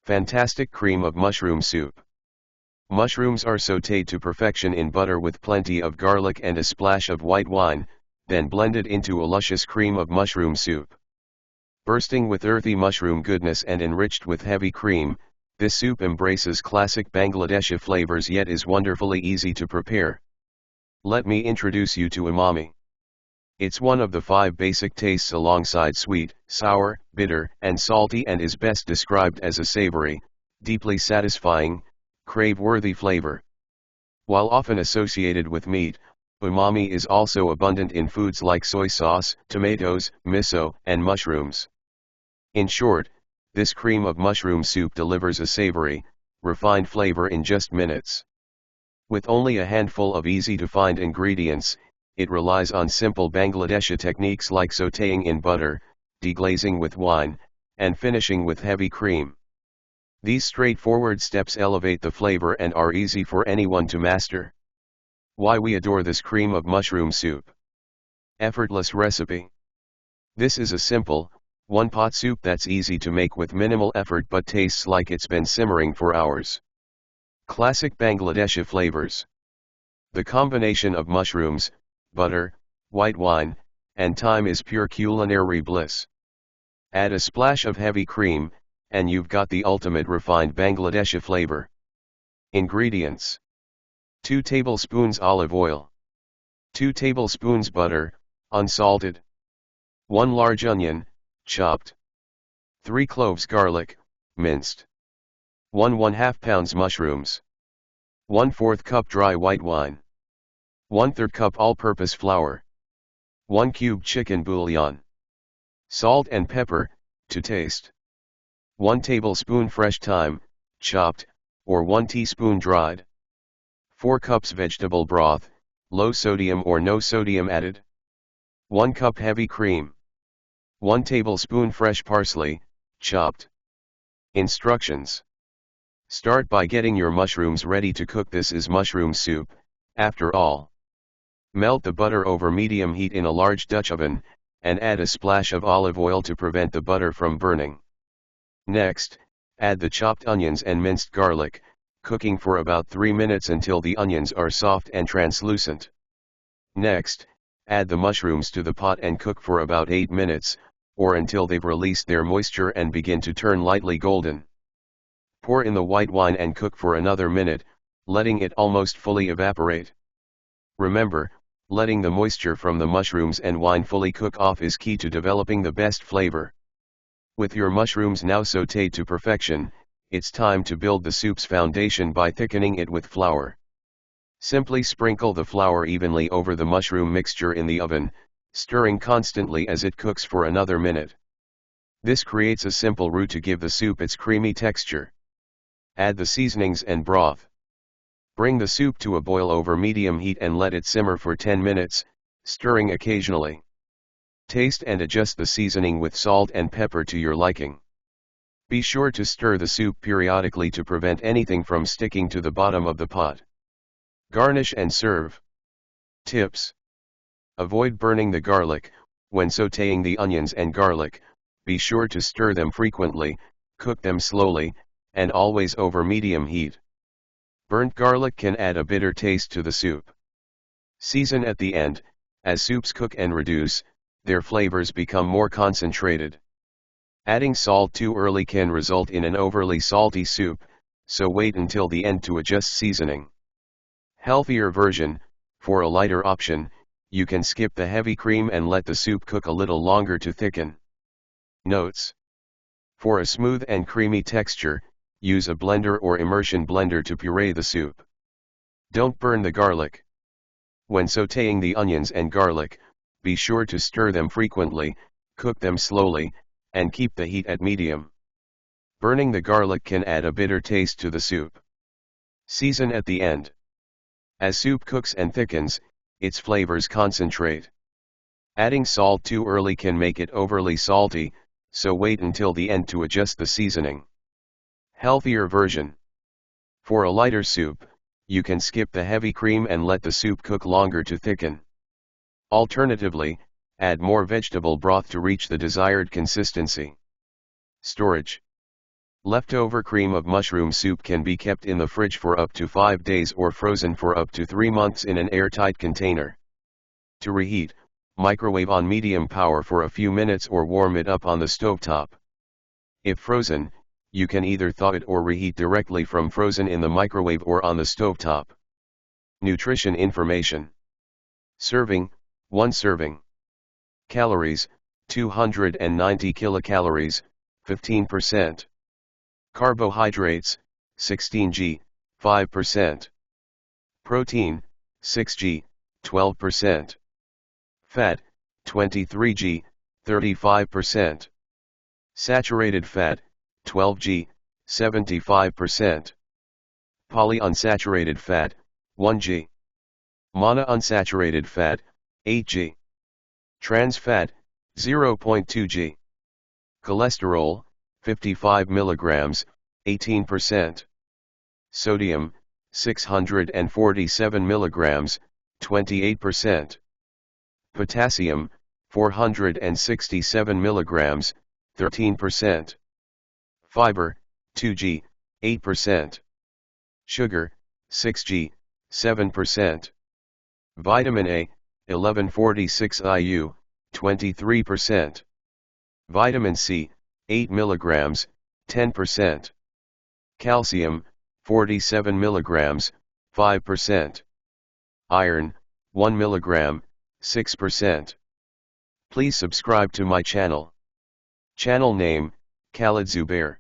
Fantastic cream of mushroom soup. Mushrooms are sautéed to perfection in butter with plenty of garlic and a splash of white wine, then blended into a luscious cream of mushroom soup. Bursting with earthy mushroom goodness and enriched with heavy cream, this soup embraces classic Bangladeshi flavors yet is wonderfully easy to prepare. Let me introduce you to umami. It's one of the 5 basic tastes alongside sweet, sour, bitter, and salty, and is best described as a savory, deeply satisfying, crave-worthy flavor. While often associated with meat, umami is also abundant in foods like soy sauce, tomatoes, miso, and mushrooms. In short, this cream of mushroom soup delivers a savory, refined flavor in just minutes. With only a handful of easy-to-find ingredients, it relies on simple Bangladeshi techniques like sautéing in butter, deglazing with wine, and finishing with heavy cream. These straightforward steps elevate the flavor and are easy for anyone to master. Why we adore this cream of mushroom soup. Effortless recipe. This is a simple, one-pot soup that's easy to make with minimal effort but tastes like it's been simmering for hours. Classic Bangladeshi flavors. The combination of mushrooms, butter, white wine, and thyme is pure culinary bliss. Add a splash of heavy cream, and you've got the ultimate refined Bangladeshi flavor. Ingredients: 2 tablespoons olive oil, 2 tablespoons butter, unsalted, 1 large onion, chopped, 3 cloves garlic, minced, 1½ pounds mushrooms, 1/4 cup dry white wine, 1/3 cup all-purpose flour, 1 cube chicken bouillon, salt and pepper, to taste, 1 tablespoon fresh thyme, chopped, or 1 teaspoon dried, 4 cups vegetable broth, low sodium or no sodium added, 1 cup heavy cream, 1 tablespoon fresh parsley, chopped. Instructions. Start by getting your mushrooms ready to cook. This is mushroom soup, after all. Melt the butter over medium heat in a large Dutch oven, and add a splash of olive oil to prevent the butter from burning. Next, add the chopped onions and minced garlic, cooking for about 3 minutes until the onions are soft and translucent. Next, add the mushrooms to the pot and cook for about 8 minutes, or until they've released their moisture and begin to turn lightly golden. Pour in the white wine and cook for another minute, letting it almost fully evaporate. Remember, letting the moisture from the mushrooms and wine fully cook off is key to developing the best flavor. With your mushrooms now sautéed to perfection, it's time to build the soup's foundation by thickening it with flour. Simply sprinkle the flour evenly over the mushroom mixture in the oven, stirring constantly as it cooks for another minute. This creates a simple roux to give the soup its creamy texture. Add the seasonings and broth. Bring the soup to a boil over medium heat and let it simmer for 10 minutes, stirring occasionally. Taste and adjust the seasoning with salt and pepper to your liking. Be sure to stir the soup periodically to prevent anything from sticking to the bottom of the pot. Garnish and serve. Tips. Avoid burning the garlic. When sautéing the onions and garlic, be sure to stir them frequently, cook them slowly, and always over medium heat. Burnt garlic can add a bitter taste to the soup. Season at the end. As soups cook and reduce, their flavors become more concentrated. Adding salt too early can result in an overly salty soup, so wait until the end to adjust seasoning. Healthier version. For a lighter option, you can skip the heavy cream and let the soup cook a little longer to thicken. Notes. For a smooth and creamy texture, use a blender or immersion blender to puree the soup. Don't burn the garlic. When sautéing the onions and garlic, be sure to stir them frequently, cook them slowly, and keep the heat at medium. Burning the garlic can add a bitter taste to the soup. Season at the end. As soup cooks and thickens, its flavors concentrate. Adding salt too early can make it overly salty, so wait until the end to adjust the seasoning. Healthier version. For a lighter soup, you can skip the heavy cream and let the soup cook longer to thicken. Alternatively, add more vegetable broth to reach the desired consistency. Storage. Leftover cream of mushroom soup can be kept in the fridge for up to 5 days or frozen for up to 3 months in an airtight container. To reheat, microwave on medium power for a few minutes or warm it up on the stovetop. If frozen, you can either thaw it or reheat directly from frozen in the microwave or on the stovetop. Nutrition information. Serving, 1 serving. Calories, 290 kilocalories, 15%. Carbohydrates, 16 g, 5%. Protein, 6 g, 12%. Fat, 23 g, 35%. Saturated fat, 12 g, 75%. Polyunsaturated fat, 1 g. Monounsaturated fat, 8 g. Trans fat, 0.2 g. Cholesterol, 55 milligrams, 18%. Sodium, 647 milligrams, 28%. Potassium, 467 milligrams, 13%. Fiber, 2 g, 8%. Sugar, 6 g, 7%. Vitamin A, 1146 IU, 23%. Vitamin C, 8 milligrams, 10%. Calcium, 47 milligrams, 5%. Iron, 1 milligram, 6%. Please subscribe to my channel. Channel name, Khaled Zubair.